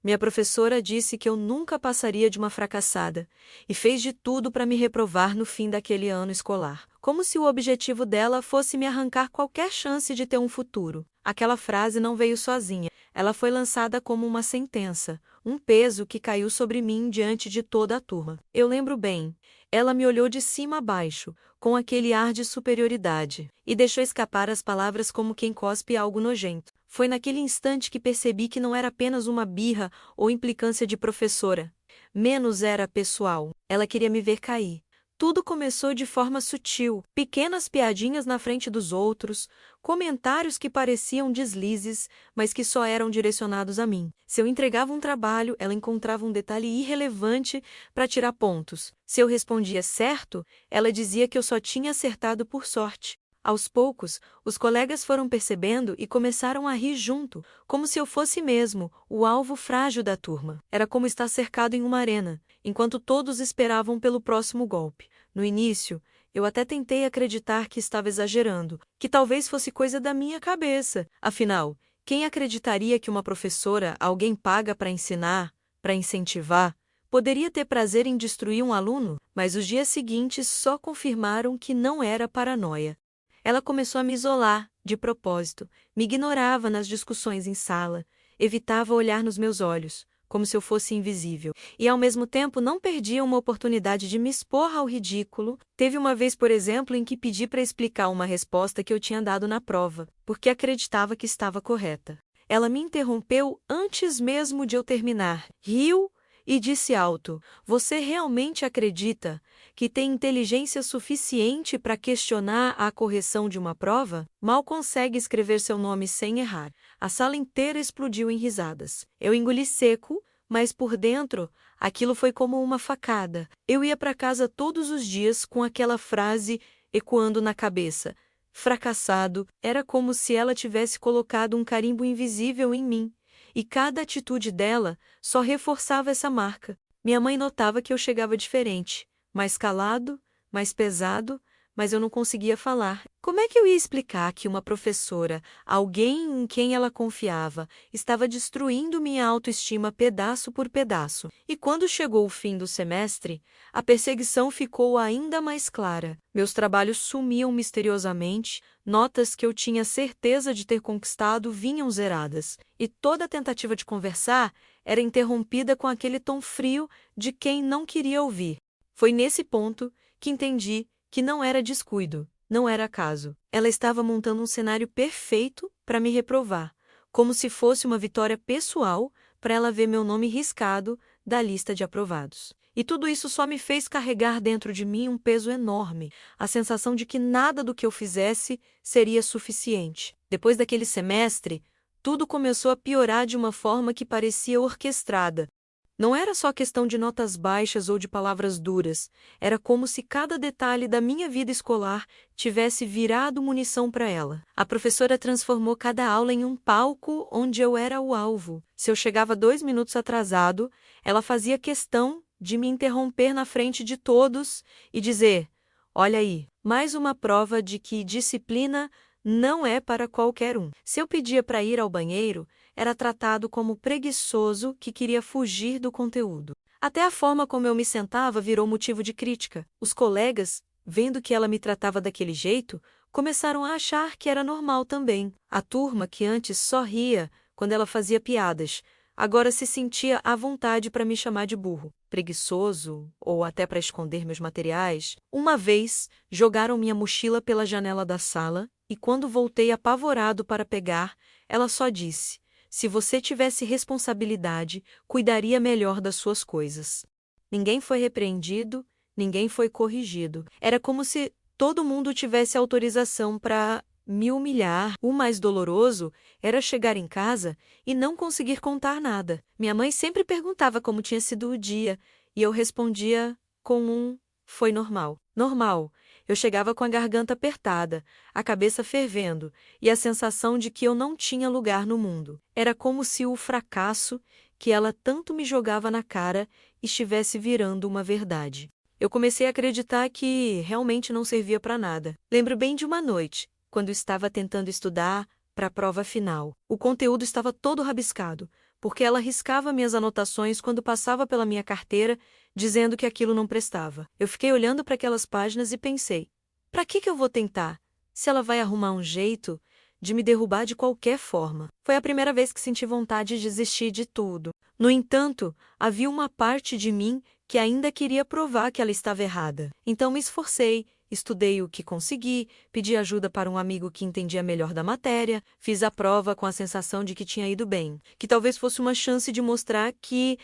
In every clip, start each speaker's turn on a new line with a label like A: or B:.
A: Minha professora disse que eu nunca passaria de uma fracassada e fez de tudo para me reprovar no fim daquele ano escolar, como se o objetivo dela fosse me arrancar qualquer chance de ter um futuro. Aquela frase não veio sozinha, ela foi lançada como uma sentença, um peso que caiu sobre mim diante de toda a turma. Eu lembro bem. Ela me olhou de cima a baixo, com aquele ar de superioridade, e deixou escapar as palavras como quem cospe algo nojento. Foi naquele instante que percebi que não era apenas uma birra ou implicância de professora. Menos era pessoal. Ela queria me ver cair. Tudo começou de forma sutil, pequenas piadinhas na frente dos outros, comentários que pareciam deslizes, mas que só eram direcionados a mim. Se eu entregava um trabalho, ela encontrava um detalhe irrelevante para tirar pontos. Se eu respondia certo, ela dizia que eu só tinha acertado por sorte. Aos poucos, os colegas foram percebendo e começaram a rir junto, como se eu fosse mesmo o alvo frágil da turma. Era como estar cercado em uma arena, enquanto todos esperavam pelo próximo golpe. No início, eu até tentei acreditar que estava exagerando, que talvez fosse coisa da minha cabeça. Afinal, quem acreditaria que uma professora, alguém paga para ensinar, para incentivar, poderia ter prazer em destruir um aluno? Mas os dias seguintes só confirmaram que não era paranoia. Ela começou a me isolar, de propósito, me ignorava nas discussões em sala, evitava olhar nos meus olhos, como se eu fosse invisível, e ao mesmo tempo não perdia uma oportunidade de me expor ao ridículo. Teve uma vez, por exemplo, em que pedi para explicar uma resposta que eu tinha dado na prova, porque acreditava que estava correta. Ela me interrompeu antes mesmo de eu terminar, riu e disse alto: "Você realmente acredita que tem inteligência suficiente para questionar a correção de uma prova? Mal consegue escrever seu nome sem errar." A sala inteira explodiu em risadas. Eu engoli seco, mas por dentro, aquilo foi como uma facada. Eu ia para casa todos os dias com aquela frase ecoando na cabeça. Fracassado, era como se ela tivesse colocado um carimbo invisível em mim. E cada atitude dela só reforçava essa marca. Minha mãe notava que eu chegava diferente, mais calado, mais pesado, mas eu não conseguia falar. Como é que eu ia explicar que uma professora, alguém em quem ela confiava, estava destruindo minha autoestima pedaço por pedaço? E quando chegou o fim do semestre, a perseguição ficou ainda mais clara. Meus trabalhos sumiam misteriosamente, notas que eu tinha certeza de ter conquistado vinham zeradas, e toda tentativa de conversar era interrompida com aquele tom frio de quem não queria ouvir. Foi nesse ponto que entendi que não era descuido, não era acaso. Ela estava montando um cenário perfeito para me reprovar, como se fosse uma vitória pessoal para ela ver meu nome riscado da lista de aprovados. E tudo isso só me fez carregar dentro de mim um peso enorme, a sensação de que nada do que eu fizesse seria suficiente. Depois daquele semestre, tudo começou a piorar de uma forma que parecia orquestrada. Não era só questão de notas baixas ou de palavras duras, era como se cada detalhe da minha vida escolar tivesse virado munição para ela. A professora transformou cada aula em um palco onde eu era o alvo. Se eu chegava 2 minutos atrasado, ela fazia questão de me interromper na frente de todos e dizer: "Olha aí, mais uma prova de que disciplina não é para qualquer um." Se eu pedia para ir ao banheiro, era tratado como preguiçoso que queria fugir do conteúdo. Até a forma como eu me sentava virou motivo de crítica. Os colegas, vendo que ela me tratava daquele jeito, começaram a achar que era normal também. A turma, que antes só ria quando ela fazia piadas, agora se sentia à vontade para me chamar de burro, preguiçoso ou até para esconder meus materiais. Uma vez, jogaram minha mochila pela janela da sala e quando voltei apavorado para pegar, ela só disse: "Se você tivesse responsabilidade, cuidaria melhor das suas coisas." Ninguém foi repreendido, ninguém foi corrigido. Era como se todo mundo tivesse autorização para me humilhar. O mais doloroso era chegar em casa e não conseguir contar nada. Minha mãe sempre perguntava como tinha sido o dia, e eu respondia com um "foi normal." Normal. Eu chegava com a garganta apertada, a cabeça fervendo e a sensação de que eu não tinha lugar no mundo. Era como se o fracasso que ela tanto me jogava na cara estivesse virando uma verdade. Eu comecei a acreditar que realmente não servia para nada. Lembro bem de uma noite, quando estava tentando estudar para a prova final. O conteúdo estava todo rabiscado, porque ela riscava minhas anotações quando passava pela minha carteira, dizendo que aquilo não prestava. Eu fiquei olhando para aquelas páginas e pensei: para que eu vou tentar, se ela vai arrumar um jeito de me derrubar de qualquer forma? Foi a primeira vez que senti vontade de desistir de tudo. No entanto, havia uma parte de mim que ainda queria provar que ela estava errada. Então me esforcei, estudei o que consegui, pedi ajuda para um amigo que entendia melhor da matéria, fiz a prova com a sensação de que tinha ido bem, que talvez fosse uma chance de mostrar que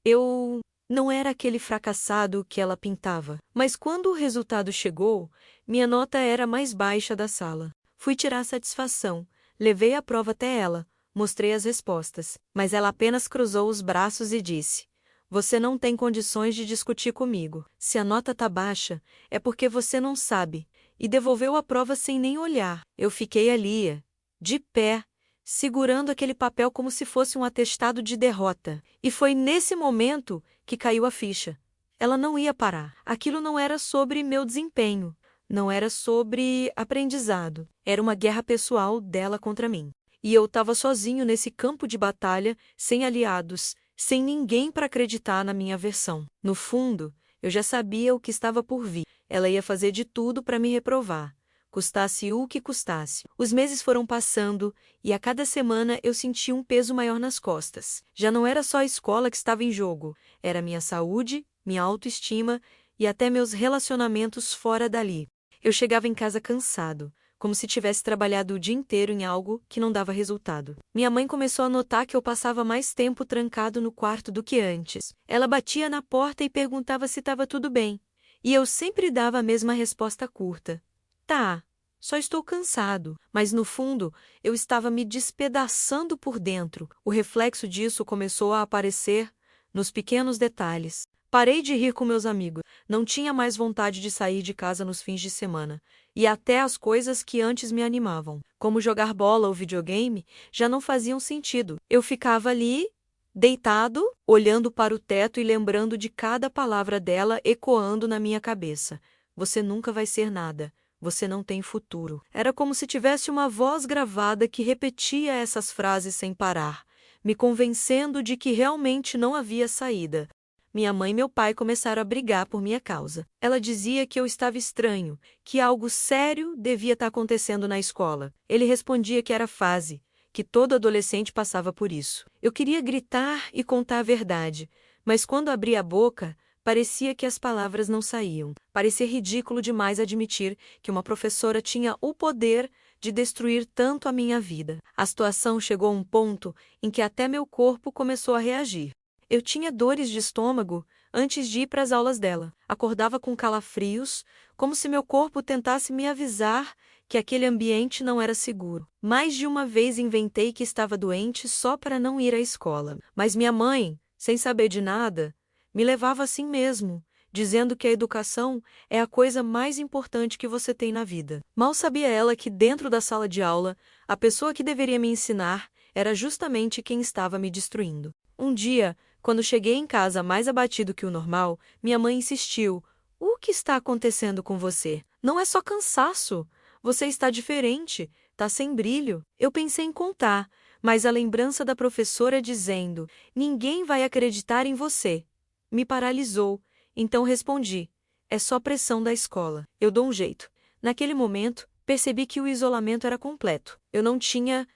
A: eu não era aquele fracassado que ela pintava. Mas quando o resultado chegou, minha nota era a mais baixa da sala. Fui tirar satisfação, levei a prova até ela, mostrei as respostas, mas ela apenas cruzou os braços e disse: você não tem condições de discutir comigo. Se a nota tá baixa, é porque você não sabe. E devolveu a prova sem nem olhar. Eu fiquei ali, de pé, segurando aquele papel como se fosse um atestado de derrota. E foi nesse momento que caiu a ficha. Ela não ia parar. Aquilo não era sobre meu desempenho. Não era sobre aprendizado. Era uma guerra pessoal dela contra mim. E eu estava sozinho nesse campo de batalha, sem aliados, sem ninguém para acreditar na minha versão. No fundo, eu já sabia o que estava por vir. Ela ia fazer de tudo para me reprovar, custasse o que custasse. Os meses foram passando e a cada semana eu sentia um peso maior nas costas. Já não era só a escola que estava em jogo, era minha saúde, minha autoestima e até meus relacionamentos fora dali. Eu chegava em casa cansado, como se tivesse trabalhado o dia inteiro em algo que não dava resultado. Minha mãe começou a notar que eu passava mais tempo trancado no quarto do que antes. Ela batia na porta e perguntava se estava tudo bem. E eu sempre dava a mesma resposta curta: tá, só estou cansado. Mas no fundo, eu estava me despedaçando por dentro. O reflexo disso começou a aparecer nos pequenos detalhes. Parei de rir com meus amigos. Não tinha mais vontade de sair de casa nos fins de semana. E até as coisas que antes me animavam, como jogar bola ou videogame, já não faziam sentido. Eu ficava ali, deitado, olhando para o teto e lembrando de cada palavra dela ecoando na minha cabeça. Você nunca vai ser nada. Você não tem futuro. Era como se tivesse uma voz gravada que repetia essas frases sem parar, me convencendo de que realmente não havia saída. Minha mãe e meu pai começaram a brigar por minha causa. Ela dizia que eu estava estranho, que algo sério devia estar acontecendo na escola. Ele respondia que era fase, que todo adolescente passava por isso. Eu queria gritar e contar a verdade, mas quando abria a boca, parecia que as palavras não saíam. Parecia ridículo demais admitir que uma professora tinha o poder de destruir tanto a minha vida. A situação chegou a um ponto em que até meu corpo começou a reagir. Eu tinha dores de estômago antes de ir para as aulas dela. Acordava com calafrios, como se meu corpo tentasse me avisar que aquele ambiente não era seguro. Mais de uma vez inventei que estava doente só para não ir à escola. Mas minha mãe, sem saber de nada, me levava assim mesmo, dizendo que a educação é a coisa mais importante que você tem na vida. Mal sabia ela que dentro da sala de aula, a pessoa que deveria me ensinar era justamente quem estava me destruindo. Um dia, quando cheguei em casa mais abatido que o normal, minha mãe insistiu: o que está acontecendo com você? Não é só cansaço. Você está diferente, está sem brilho. Eu pensei em contar, mas a lembrança da professora dizendo: ninguém vai acreditar em você, me paralisou. Então respondi: é só pressão da escola. Eu dou um jeito. Naquele momento, percebi que o isolamento era completo. Eu não tinha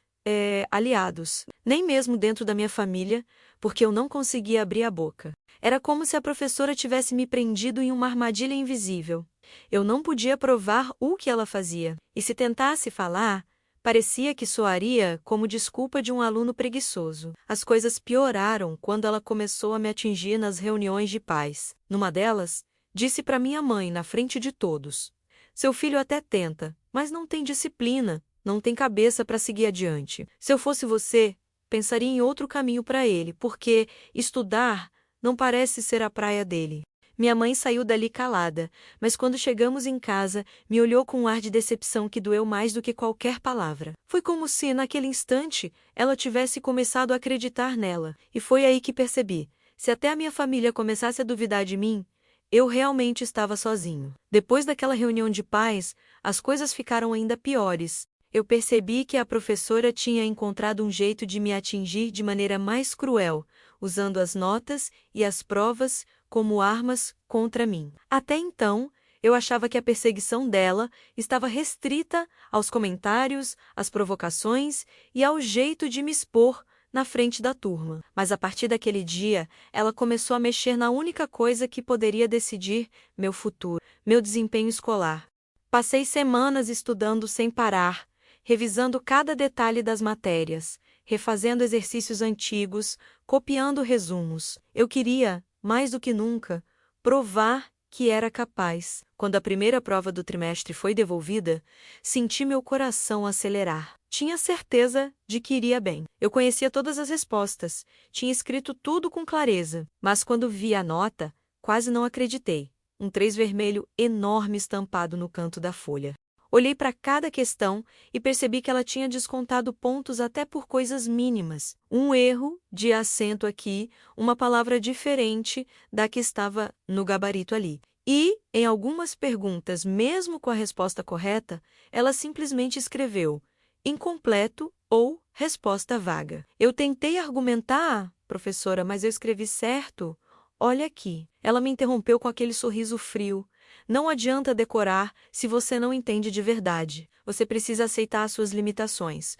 A: aliados, nem mesmo dentro da minha família, porque eu não conseguia abrir a boca. Era como se a professora tivesse me prendido em uma armadilha invisível. Eu não podia provar o que ela fazia, e se tentasse falar, parecia que soaria como desculpa de um aluno preguiçoso. As coisas pioraram quando ela começou a me atingir nas reuniões de pais. Numa delas, disse para minha mãe, na frente de todos: seu filho até tenta, mas não tem disciplina, não tem cabeça para seguir adiante. Se eu fosse você, pensaria em outro caminho para ele, porque estudar não parece ser a praia dele. Minha mãe saiu dali calada, mas quando chegamos em casa, me olhou com um ar de decepção que doeu mais do que qualquer palavra. Foi como se, naquele instante, ela tivesse começado a acreditar nela, e foi aí que percebi: se até a minha família começasse a duvidar de mim, eu realmente estava sozinho. Depois daquela reunião de pais, as coisas ficaram ainda piores. Eu percebi que a professora tinha encontrado um jeito de me atingir de maneira mais cruel, usando as notas e as provas como armas contra mim. Até então, eu achava que a perseguição dela estava restrita aos comentários, às provocações e ao jeito de me expor na frente da turma. Mas a partir daquele dia, ela começou a mexer na única coisa que poderia decidir meu futuro, meu desempenho escolar. Passei semanas estudando sem parar, revisando cada detalhe das matérias, refazendo exercícios antigos, copiando resumos. Eu queria, mais do que nunca, provar que era capaz. Quando a primeira prova do trimestre foi devolvida, senti meu coração acelerar. Tinha certeza de que iria bem. Eu conhecia todas as respostas, tinha escrito tudo com clareza, mas quando vi a nota, quase não acreditei. Um 3 vermelho enorme estampado no canto da folha. Olhei para cada questão e percebi que ela tinha descontado pontos até por coisas mínimas. Um erro de acento aqui, uma palavra diferente da que estava no gabarito ali. E, em algumas perguntas, mesmo com a resposta correta, ela simplesmente escreveu incompleto ou resposta vaga. Eu tentei argumentar, professora, mas eu escrevi certo. Olha aqui. Ela me interrompeu com aquele sorriso frio. Não adianta decorar se você não entende de verdade. Você precisa aceitar as suas limitações.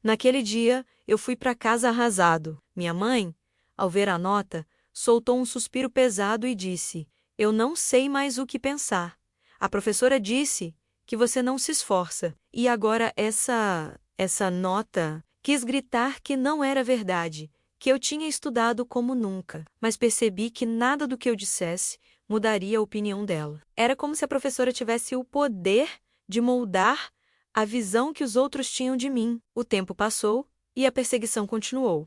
A: Naquele dia, eu fui para casa arrasado. Minha mãe, ao ver a nota, soltou um suspiro pesado e disse: Eu não sei mais o que pensar. A professora disse que você não se esforça. E agora essa nota quis gritar que não era verdade, que eu tinha estudado como nunca, mas percebi que nada do que eu dissesse mudaria a opinião dela. Era como se a professora tivesse o poder de moldar a visão que os outros tinham de mim. O tempo passou e a perseguição continuou.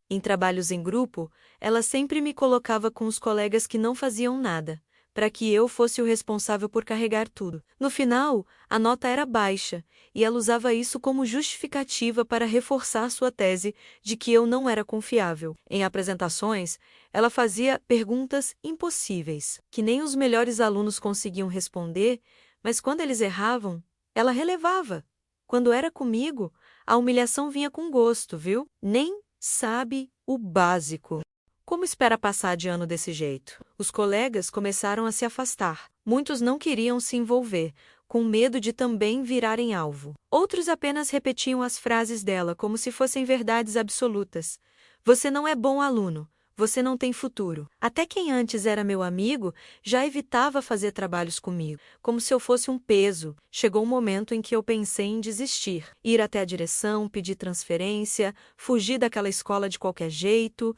A: Em trabalhos em grupo, ela sempre me colocava com os colegas que não faziam nada, para que eu fosse o responsável por carregar tudo. No final, a nota era baixa, e ela usava isso como justificativa para reforçar sua tese de que eu não era confiável. Em apresentações, ela fazia perguntas impossíveis, que nem os melhores alunos conseguiam responder, mas quando eles erravam, ela relevava. Quando era comigo, a humilhação vinha com gosto, viu? Nem sabe o básico. Como espera passar de ano desse jeito? Os colegas começaram a se afastar. Muitos não queriam se envolver, com medo de também virarem alvo. Outros apenas repetiam as frases dela como se fossem verdades absolutas. Você não é bom aluno. Você não tem futuro. Até quem antes era meu amigo já evitava fazer trabalhos comigo, como se eu fosse um peso. Chegou um momento em que eu pensei em desistir, ir até a direção, pedir transferência, fugir daquela escola de qualquer jeito.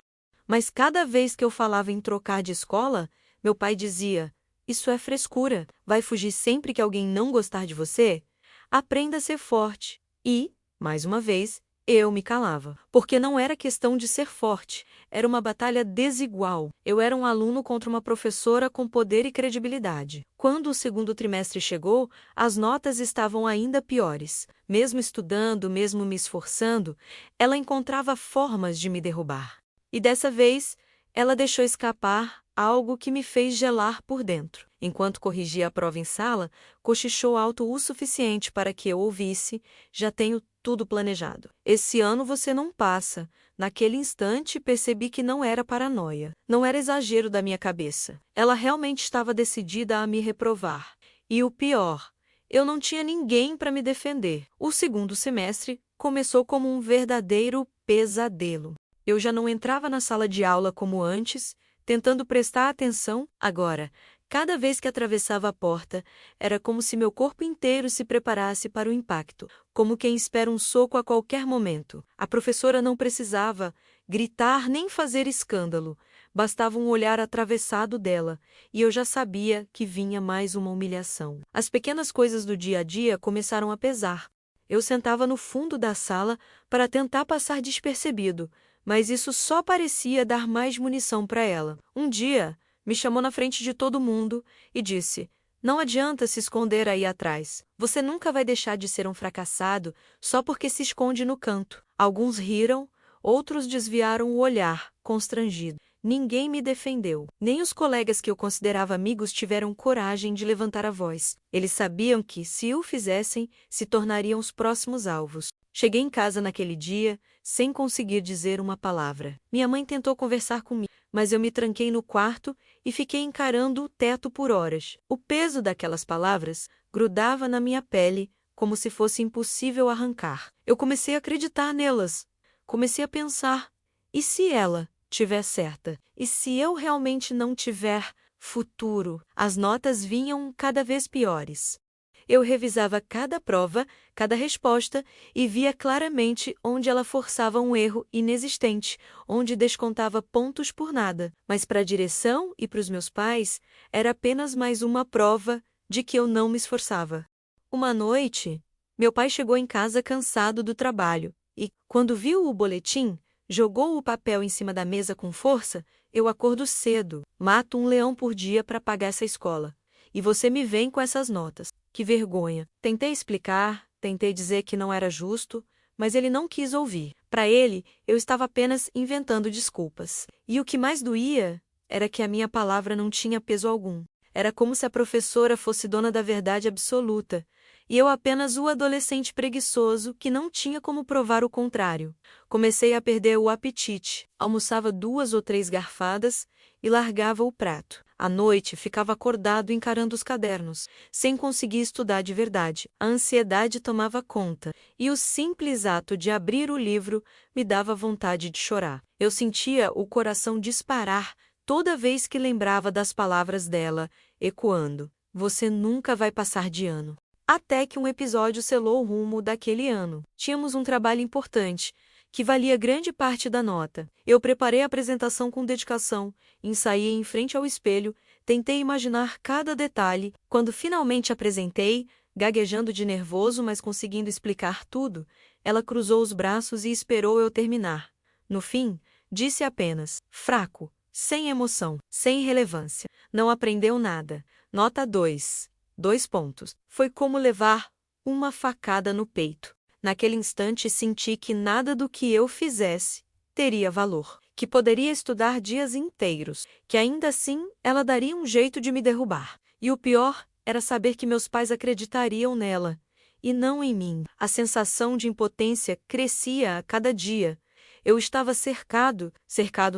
A: Mas cada vez que eu falava em trocar de escola, meu pai dizia: Isso é frescura. Vai fugir sempre que alguém não gostar de você? Aprenda a ser forte. E, mais uma vez, eu me calava. Porque não era questão de ser forte, era uma batalha desigual. Eu era um aluno contra uma professora com poder e credibilidade. Quando o segundo trimestre chegou, as notas estavam ainda piores. Mesmo estudando, mesmo me esforçando, ela encontrava formas de me derrubar. E dessa vez, ela deixou escapar algo que me fez gelar por dentro. Enquanto corrigia a prova em sala, cochichou alto o suficiente para que eu ouvisse: Já tenho tudo planejado. Esse ano você não passa. Naquele instante, percebi que não era paranoia. Não era exagero da minha cabeça. Ela realmente estava decidida a me reprovar. E o pior, eu não tinha ninguém para me defender. O segundo semestre começou como um verdadeiro pesadelo. Eu já não entrava na sala de aula como antes, tentando prestar atenção. Agora, cada vez que atravessava a porta, era como se meu corpo inteiro se preparasse para o impacto, como quem espera um soco a qualquer momento. A professora não precisava gritar nem fazer escândalo, bastava um olhar atravessado dela, e eu já sabia que vinha mais uma humilhação. As pequenas coisas do dia a dia começaram a pesar. Eu sentava no fundo da sala para tentar passar despercebido, mas isso só parecia dar mais munição para ela. Um dia, me chamou na frente de todo mundo e disse: Não adianta se esconder aí atrás. Você nunca vai deixar de ser um fracassado só porque se esconde no canto. Alguns riram, outros desviaram o olhar, constrangido. Ninguém me defendeu. Nem os colegas que eu considerava amigos tiveram coragem de levantar a voz. Eles sabiam que, se o fizessem, se tornariam os próximos alvos. Cheguei em casa naquele dia, sem conseguir dizer uma palavra. Minha mãe tentou conversar comigo, mas eu me tranquei no quarto e fiquei encarando o teto por horas. O peso daquelas palavras grudava na minha pele, como se fosse impossível arrancar. Eu comecei a acreditar nelas. Comecei a pensar: e se ela tiver certa? E se eu realmente não tiver futuro? As notas vinham cada vez piores. Eu revisava cada prova, cada resposta e via claramente onde ela forçava um erro inexistente, onde descontava pontos por nada. Mas para a direção e para os meus pais, era apenas mais uma prova de que eu não me esforçava. Uma noite, meu pai chegou em casa cansado do trabalho e, quando viu o boletim, jogou o papel em cima da mesa com força. Eu acordo cedo, mato um leão por dia para pagar essa escola. E você me vem com essas notas. Que vergonha. Tentei explicar, tentei dizer que não era justo, mas ele não quis ouvir. Para ele, eu estava apenas inventando desculpas. E o que mais doía era que a minha palavra não tinha peso algum. Era como se a professora fosse dona da verdade absoluta, e eu apenas o adolescente preguiçoso que não tinha como provar o contrário. Comecei a perder o apetite, almoçava 2 ou 3 garfadas e largava o prato. À noite, ficava acordado encarando os cadernos, sem conseguir estudar de verdade. A ansiedade tomava conta, e o simples ato de abrir o livro me dava vontade de chorar. Eu sentia o coração disparar toda vez que lembrava das palavras dela, ecoando: "Você nunca vai passar de ano." Até que um episódio selou o rumo daquele ano. Tínhamos um trabalho importante, que valia grande parte da nota. Eu preparei a apresentação com dedicação, ensaiei em frente ao espelho, tentei imaginar cada detalhe. Quando finalmente apresentei, gaguejando de nervoso, mas conseguindo explicar tudo, ela cruzou os braços e esperou eu terminar. No fim, disse apenas: "Fraco, sem emoção, sem relevância. Não aprendeu nada. Nota 2. 2 pontos." Foi como levar uma facada no peito. Naquele instante senti que nada do que eu fizesse teria valor, que poderia estudar dias inteiros, que ainda assim ela daria um jeito de me derrubar. E o pior era saber que meus pais acreditariam nela, e não em mim. A sensação de impotência crescia a cada dia. Eu estava cercado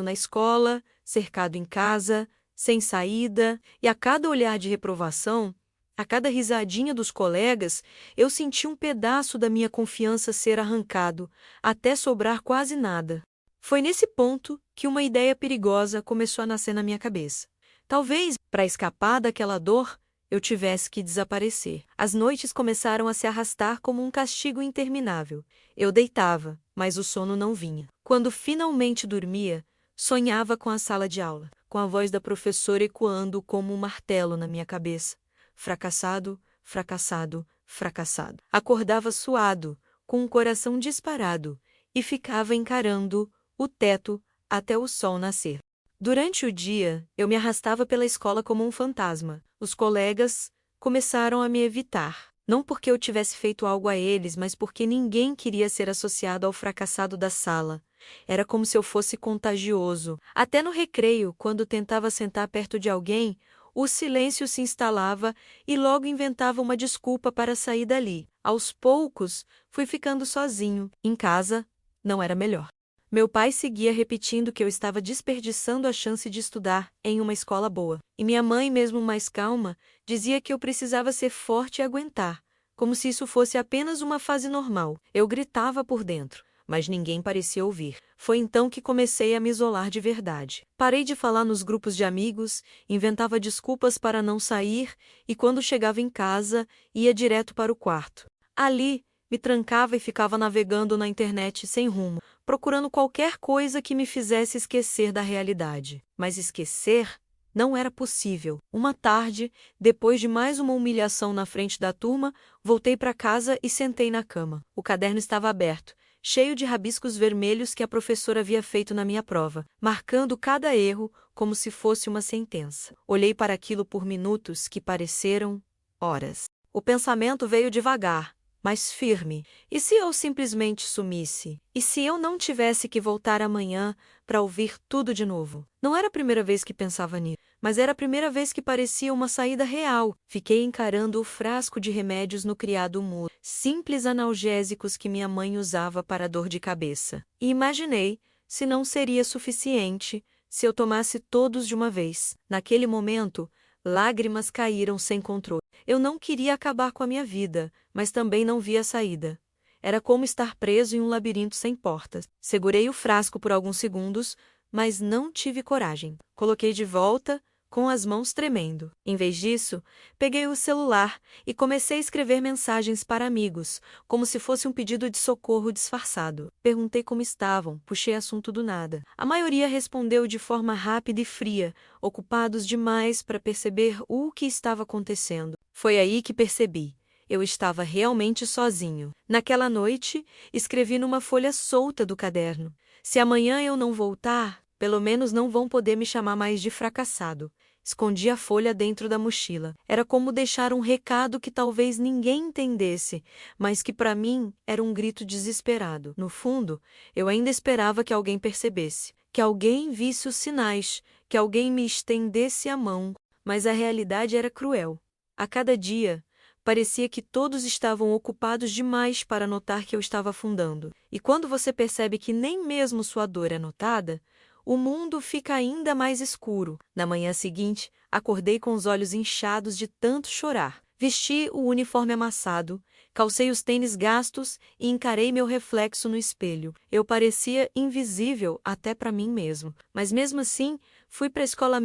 A: na escola, cercado em casa, sem saída, e a cada olhar de reprovação, a cada risadinha dos colegas, eu senti um pedaço da minha confiança ser arrancado, até sobrar quase nada. Foi nesse ponto que uma ideia perigosa começou a nascer na minha cabeça. Talvez, para escapar daquela dor, eu tivesse que desaparecer. As noites começaram a se arrastar como um castigo interminável. Eu deitava, mas o sono não vinha. Quando finalmente dormia, sonhava com a sala de aula, com a voz da professora ecoando como um martelo na minha cabeça. Fracassado, fracassado, fracassado. Acordava suado, com o coração disparado, e ficava encarando o teto até o sol nascer. Durante o dia, eu me arrastava pela escola como um fantasma. Os colegas começaram a me evitar. Não porque eu tivesse feito algo a eles, mas porque ninguém queria ser associado ao fracassado da sala. Era como se eu fosse contagioso. Até no recreio, quando tentava sentar perto de alguém, o silêncio se instalava e logo inventava uma desculpa para sair dali. Aos poucos, fui ficando sozinho. Em casa, não era melhor. Meu pai seguia repetindo que eu estava desperdiçando a chance de estudar em uma escola boa. E minha mãe, mesmo mais calma, dizia que eu precisava ser forte e aguentar, como se isso fosse apenas uma fase normal. Eu gritava por dentro, mas ninguém parecia ouvir. Foi então que comecei a me isolar de verdade. Parei de falar nos grupos de amigos, inventava desculpas para não sair e, quando chegava em casa, ia direto para o quarto. Ali, me trancava e ficava navegando na internet sem rumo, procurando qualquer coisa que me fizesse esquecer da realidade. Mas esquecer não era possível. Uma tarde, depois de mais uma humilhação na frente da turma, voltei para casa e sentei na cama. O caderno estava aberto, cheio de rabiscos vermelhos que a professora havia feito na minha prova, marcando cada erro como se fosse uma sentença. Olhei para aquilo por minutos que pareceram horas. O pensamento veio devagar, mais firme. E se eu simplesmente sumisse? E se eu não tivesse que voltar amanhã para ouvir tudo de novo? Não era a primeira vez que pensava nisso, mas era a primeira vez que parecia uma saída real. Fiquei encarando o frasco de remédios no criado mudo, simples analgésicos que minha mãe usava para dor de cabeça. E imaginei se não seria suficiente se eu tomasse todos de uma vez. Naquele momento, lágrimas caíram sem controle. Eu não queria acabar com a minha vida, mas também não via saída. Era como estar preso em um labirinto sem portas. Segurei o frasco por alguns segundos, mas não tive coragem. Coloquei de volta, com as mãos tremendo. Em vez disso, peguei o celular e comecei a escrever mensagens para amigos, como se fosse um pedido de socorro disfarçado. Perguntei como estavam, puxei assunto do nada. A maioria respondeu de forma rápida e fria, ocupados demais para perceber o que estava acontecendo. Foi aí que percebi. Eu estava realmente sozinho. Naquela noite, escrevi numa folha solta do caderno: se amanhã eu não voltar, pelo menos não vão poder me chamar mais de fracassado. Escondi a folha dentro da mochila. Era como deixar um recado que talvez ninguém entendesse, mas que para mim era um grito desesperado. No fundo, eu ainda esperava que alguém percebesse, que alguém visse os sinais, que alguém me estendesse a mão, mas a realidade era cruel. A cada dia, parecia que todos estavam ocupados demais para notar que eu estava afundando. E quando você percebe que nem mesmo sua dor é notada, o mundo fica ainda mais escuro. Na manhã seguinte, acordei com os olhos inchados de tanto chorar. Vesti o uniforme amassado, calcei os tênis gastos e encarei meu reflexo no espelho. Eu parecia invisível até para mim mesmo. Mas mesmo assim, fui para a escola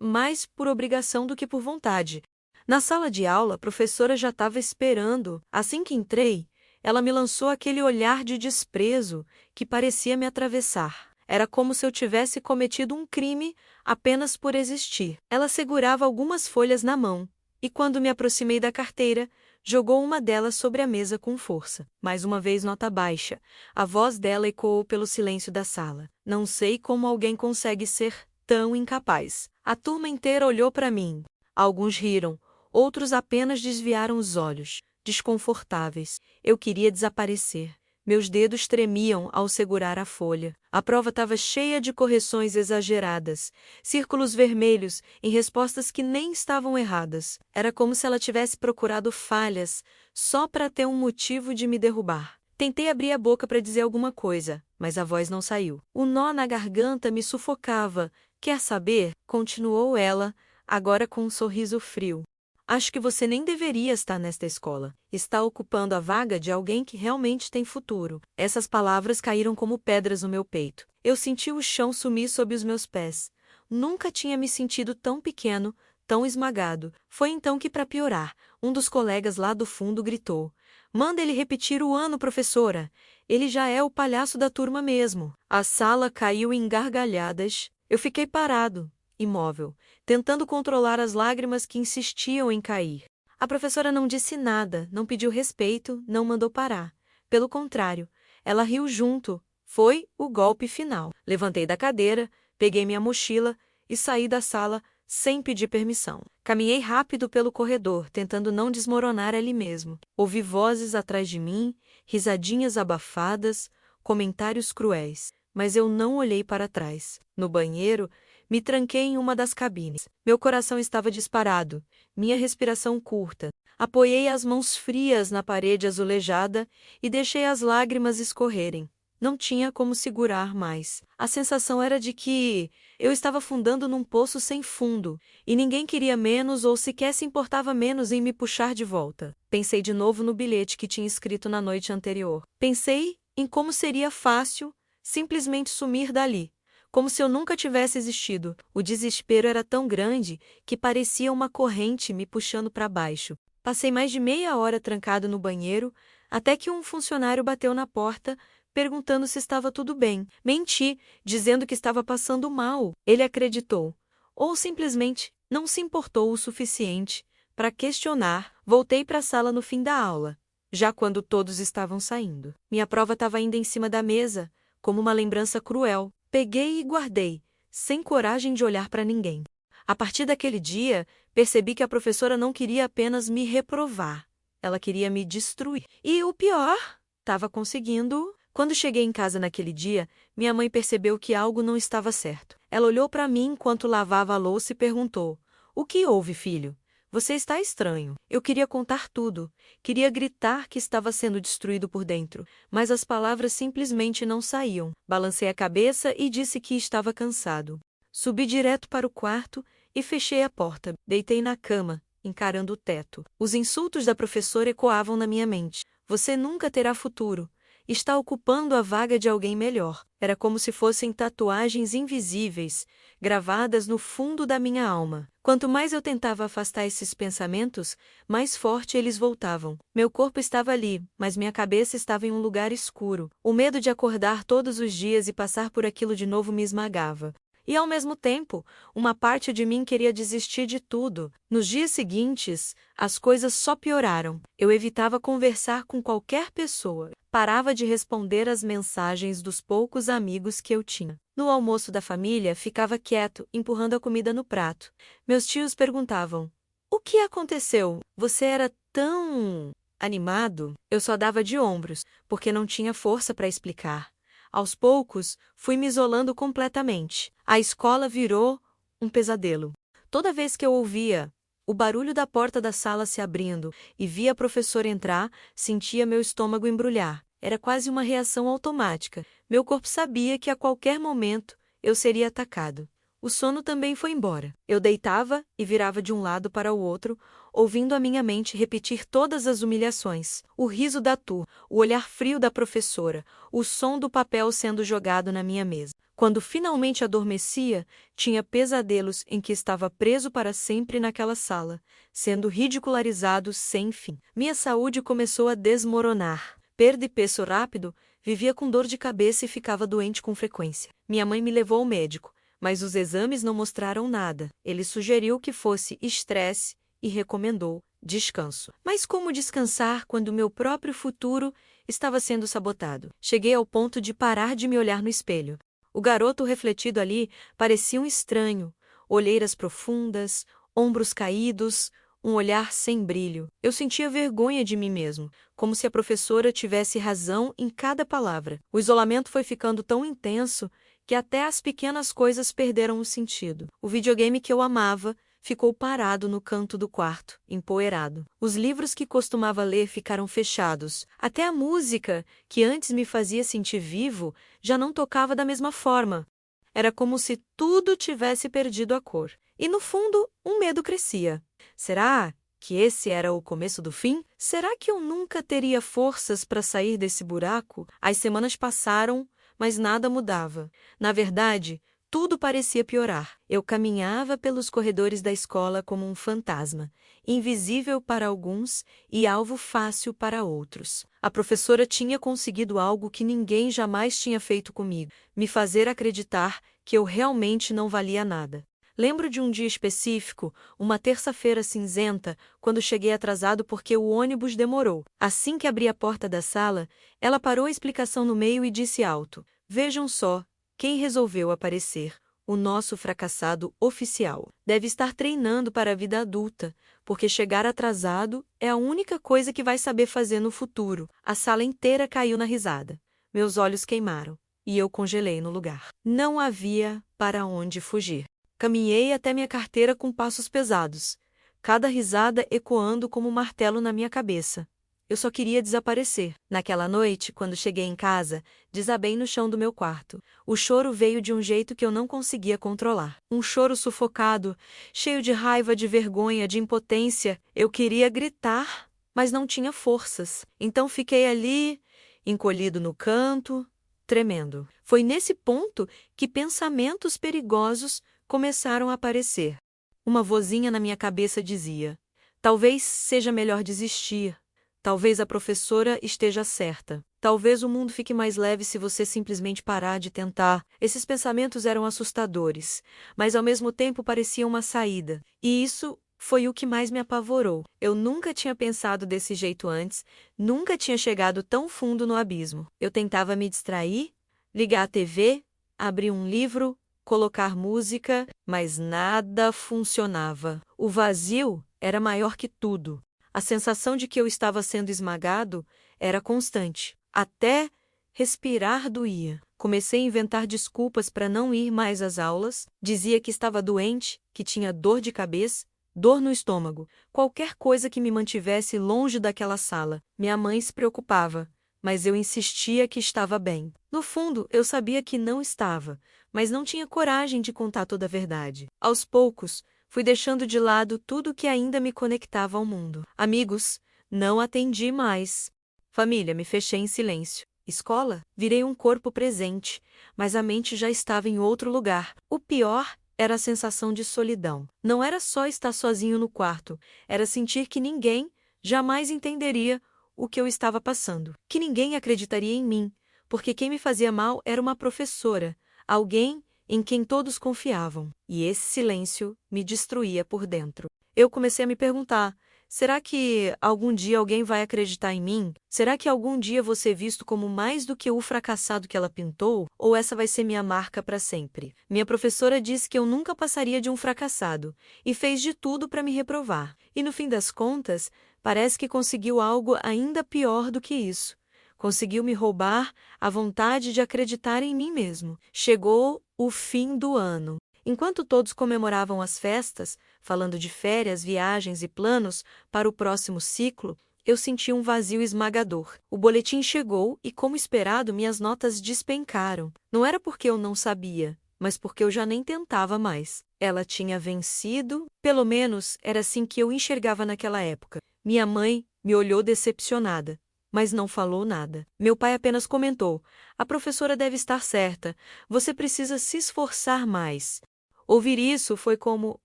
A: mais por obrigação do que por vontade. Na sala de aula, a professora já estava esperando. Assim que entrei, ela me lançou aquele olhar de desprezo que parecia me atravessar. Era como se eu tivesse cometido um crime apenas por existir. Ela segurava algumas folhas na mão, e quando me aproximei da carteira, jogou uma delas sobre a mesa com força. Mais uma vez nota baixa. A voz dela ecoou pelo silêncio da sala. Não sei como alguém consegue ser tão incapaz. A turma inteira olhou para mim. Alguns riram, outros apenas desviaram os olhos, desconfortáveis. Eu queria desaparecer. Meus dedos tremiam ao segurar a folha. A prova estava cheia de correções exageradas, círculos vermelhos em respostas que nem estavam erradas. Era como se ela tivesse procurado falhas só para ter um motivo de me derrubar. Tentei abrir a boca para dizer alguma coisa, mas a voz não saiu. O nó na garganta me sufocava. Quer saber? Continuou ela, agora com um sorriso frio. Acho que você nem deveria estar nesta escola. Está ocupando a vaga de alguém que realmente tem futuro. Essas palavras caíram como pedras no meu peito. Eu senti o chão sumir sob os meus pés. Nunca tinha me sentido tão pequeno, tão esmagado. Foi então que, para piorar, um dos colegas lá do fundo gritou: "Manda ele repetir o ano, professora. Ele já é o palhaço da turma mesmo." A sala caiu em gargalhadas. Eu fiquei parado, imóvel, tentando controlar as lágrimas que insistiam em cair. A professora não disse nada, não pediu respeito, não mandou parar. Pelo contrário, ela riu junto. Foi o golpe final. Levantei da cadeira, peguei minha mochila e saí da sala sem pedir permissão. Caminhei rápido pelo corredor, tentando não desmoronar ali mesmo. Ouvi vozes atrás de mim, risadinhas abafadas, comentários cruéis. Mas eu não olhei para trás. No banheiro, me tranquei em uma das cabines. Meu coração estava disparado, minha respiração curta. Apoiei as mãos frias na parede azulejada e deixei as lágrimas escorrerem. Não tinha como segurar mais. A sensação era de que eu estava afundando num poço sem fundo, e ninguém queria menos ou sequer se importava menos em me puxar de volta. Pensei de novo no bilhete que tinha escrito na noite anterior. Pensei em como seria fácil simplesmente sumir dali, como se eu nunca tivesse existido. O desespero era tão grande que parecia uma corrente me puxando para baixo. Passei mais de meia hora trancado no banheiro, até que um funcionário bateu na porta, perguntando se estava tudo bem. Menti, dizendo que estava passando mal. Ele acreditou, ou simplesmente não se importou o suficiente para questionar. Voltei para a sala no fim da aula, já quando todos estavam saindo. Minha prova estava ainda em cima da mesa, como uma lembrança cruel. Peguei e guardei, sem coragem de olhar para ninguém. A partir daquele dia, percebi que a professora não queria apenas me reprovar. Ela queria me destruir. E o pior, estava conseguindo. Quando cheguei em casa naquele dia, minha mãe percebeu que algo não estava certo. Ela olhou para mim enquanto lavava a louça e perguntou: "O que houve, filho? Você está estranho." Eu queria contar tudo. Queria gritar que estava sendo destruído por dentro, mas as palavras simplesmente não saíam. Balancei a cabeça e disse que estava cansado. Subi direto para o quarto e fechei a porta. Deitei na cama, encarando o teto. Os insultos da professora ecoavam na minha mente. "Você nunca terá futuro. Está ocupando a vaga de alguém melhor." Era como se fossem tatuagens invisíveis, gravadas no fundo da minha alma. Quanto mais eu tentava afastar esses pensamentos, mais forte eles voltavam. Meu corpo estava ali, mas minha cabeça estava em um lugar escuro. O medo de acordar todos os dias e passar por aquilo de novo me esmagava. E, ao mesmo tempo, uma parte de mim queria desistir de tudo. Nos dias seguintes, as coisas só pioraram. Eu evitava conversar com qualquer pessoa. Parava de responder às mensagens dos poucos amigos que eu tinha. No almoço da família, ficava quieto, empurrando a comida no prato. Meus tios perguntavam: "O que aconteceu? Você era tão animado?" Eu só dava de ombros, porque não tinha força para explicar. Aos poucos, fui me isolando completamente. A escola virou um pesadelo. Toda vez que eu ouvia o barulho da porta da sala se abrindo e via a professora entrar, sentia meu estômago embrulhar. Era quase uma reação automática. Meu corpo sabia que a qualquer momento eu seria atacado. O sono também foi embora. Eu deitava e virava de um lado para o outro, ouvindo a minha mente repetir todas as humilhações. O riso da turma, o olhar frio da professora, o som do papel sendo jogado na minha mesa. Quando finalmente adormecia, tinha pesadelos em que estava preso para sempre naquela sala, sendo ridicularizado sem fim. Minha saúde começou a desmoronar. Perdi peso rápido, vivia com dor de cabeça e ficava doente com frequência. Minha mãe me levou ao médico, mas os exames não mostraram nada. Ele sugeriu que fosse estresse e recomendou descanso. Mas como descansar quando meu próprio futuro estava sendo sabotado? Cheguei ao ponto de parar de me olhar no espelho. O garoto refletido ali parecia um estranho, olheiras profundas, ombros caídos, um olhar sem brilho. Eu sentia vergonha de mim mesmo, como se a professora tivesse razão em cada palavra. O isolamento foi ficando tão intenso que até as pequenas coisas perderam o sentido. O videogame que eu amava ficou parado no canto do quarto, empoeirado. Os livros que costumava ler ficaram fechados. Até a música, que antes me fazia sentir vivo, já não tocava da mesma forma. Era como se tudo tivesse perdido a cor. E no fundo, um medo crescia. Será que esse era o começo do fim? Será que eu nunca teria forças para sair desse buraco? As semanas passaram, mas nada mudava. Na verdade, tudo parecia piorar. Eu caminhava pelos corredores da escola como um fantasma, invisível para alguns e alvo fácil para outros. A professora tinha conseguido algo que ninguém jamais tinha feito comigo: me fazer acreditar que eu realmente não valia nada. Lembro de um dia específico, uma terça-feira cinzenta, quando cheguei atrasado porque o ônibus demorou. Assim que abri a porta da sala, ela parou a explicação no meio e disse alto: "Vejam só, quem resolveu aparecer. O nosso fracassado oficial. Deve estar treinando para a vida adulta, porque chegar atrasado é a única coisa que vai saber fazer no futuro." A sala inteira caiu na risada. Meus olhos queimaram, e eu congelei no lugar. Não havia para onde fugir. Caminhei até minha carteira com passos pesados, cada risada ecoando como um martelo na minha cabeça. Eu só queria desaparecer. Naquela noite, quando cheguei em casa, desabei no chão do meu quarto. O choro veio de um jeito que eu não conseguia controlar. Um choro sufocado, cheio de raiva, de vergonha, de impotência. Eu queria gritar, mas não tinha forças. Então fiquei ali, encolhido no canto, tremendo. Foi nesse ponto que pensamentos perigosos começaram a aparecer. Uma vozinha na minha cabeça dizia: "Talvez seja melhor desistir. Talvez a professora esteja certa. Talvez o mundo fique mais leve se você simplesmente parar de tentar." Esses pensamentos eram assustadores, mas ao mesmo tempo pareciam uma saída. E isso foi o que mais me apavorou. Eu nunca tinha pensado desse jeito antes, nunca tinha chegado tão fundo no abismo. Eu tentava me distrair, ligar a TV, abrir um livro, colocar música, mas nada funcionava. O vazio era maior que tudo. A sensação de que eu estava sendo esmagado era constante. Até respirar doía. Comecei a inventar desculpas para não ir mais às aulas, dizia que estava doente, que tinha dor de cabeça, dor no estômago, qualquer coisa que me mantivesse longe daquela sala. Minha mãe se preocupava, mas eu insistia que estava bem. No fundo, eu sabia que não estava, mas não tinha coragem de contar toda a verdade. Aos poucos, fui deixando de lado tudo que ainda me conectava ao mundo. Amigos, não atendi mais. Família, me fechei em silêncio. Escola, virei um corpo presente, mas a mente já estava em outro lugar. O pior era a sensação de solidão. Não era só estar sozinho no quarto, era sentir que ninguém jamais entenderia o que eu estava passando, que ninguém acreditaria em mim, porque quem me fazia mal era uma professora, alguém em quem todos confiavam. E esse silêncio me destruía por dentro. Eu comecei a me perguntar: será que algum dia alguém vai acreditar em mim? Será que algum dia vou ser visto como mais do que o fracassado que ela pintou? Ou essa vai ser minha marca para sempre? Minha professora disse que eu nunca passaria de um fracassado e fez de tudo para me reprovar. E no fim das contas, parece que conseguiu algo ainda pior do que isso. Conseguiu me roubar a vontade de acreditar em mim mesmo. Chegou o fim do ano. Enquanto todos comemoravam as festas, falando de férias, viagens e planos para o próximo ciclo, eu senti um vazio esmagador. O boletim chegou e, como esperado, minhas notas despencaram. Não era porque eu não sabia, mas porque eu já nem tentava mais. Ela tinha vencido, pelo menos era assim que eu enxergava naquela época. Minha mãe me olhou decepcionada, mas não falou nada. Meu pai apenas comentou: a professora deve estar certa, você precisa se esforçar mais. Ouvir isso foi como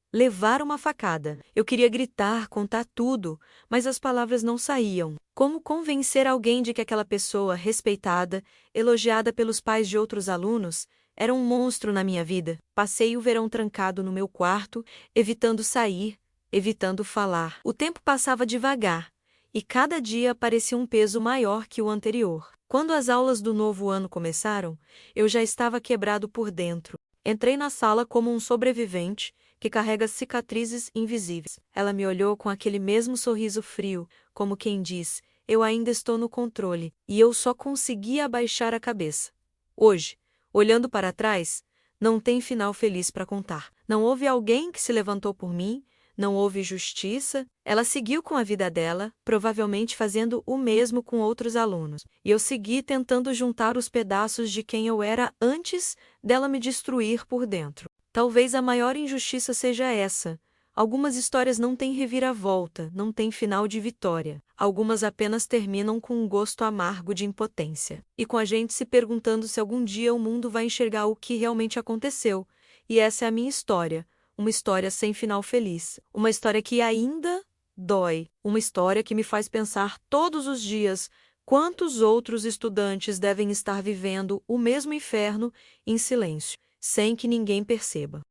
A: levar uma facada. Eu queria gritar, contar tudo, mas as palavras não saíam. Como convencer alguém de que aquela pessoa respeitada, elogiada pelos pais de outros alunos, era um monstro na minha vida? Passei o verão trancado no meu quarto, evitando sair, evitando falar. O tempo passava devagar, e cada dia parecia um peso maior que o anterior. Quando as aulas do novo ano começaram, eu já estava quebrado por dentro. Entrei na sala como um sobrevivente que carrega cicatrizes invisíveis. Ela me olhou com aquele mesmo sorriso frio, como quem diz: eu ainda estou no controle, e eu só conseguia abaixar a cabeça. Hoje, olhando para trás, não tem final feliz para contar. Não houve alguém que se levantou por mim, não houve justiça. Ela seguiu com a vida dela, provavelmente fazendo o mesmo com outros alunos. E eu segui tentando juntar os pedaços de quem eu era antes dela me destruir por dentro. Talvez a maior injustiça seja essa. Algumas histórias não têm reviravolta, não têm final de vitória. Algumas apenas terminam com um gosto amargo de impotência. E com a gente se perguntando se algum dia o mundo vai enxergar o que realmente aconteceu. E essa é a minha história. Uma história sem final feliz. Uma história que ainda dói. Uma história que me faz pensar todos os dias quantos outros estudantes devem estar vivendo o mesmo inferno em silêncio, sem que ninguém perceba.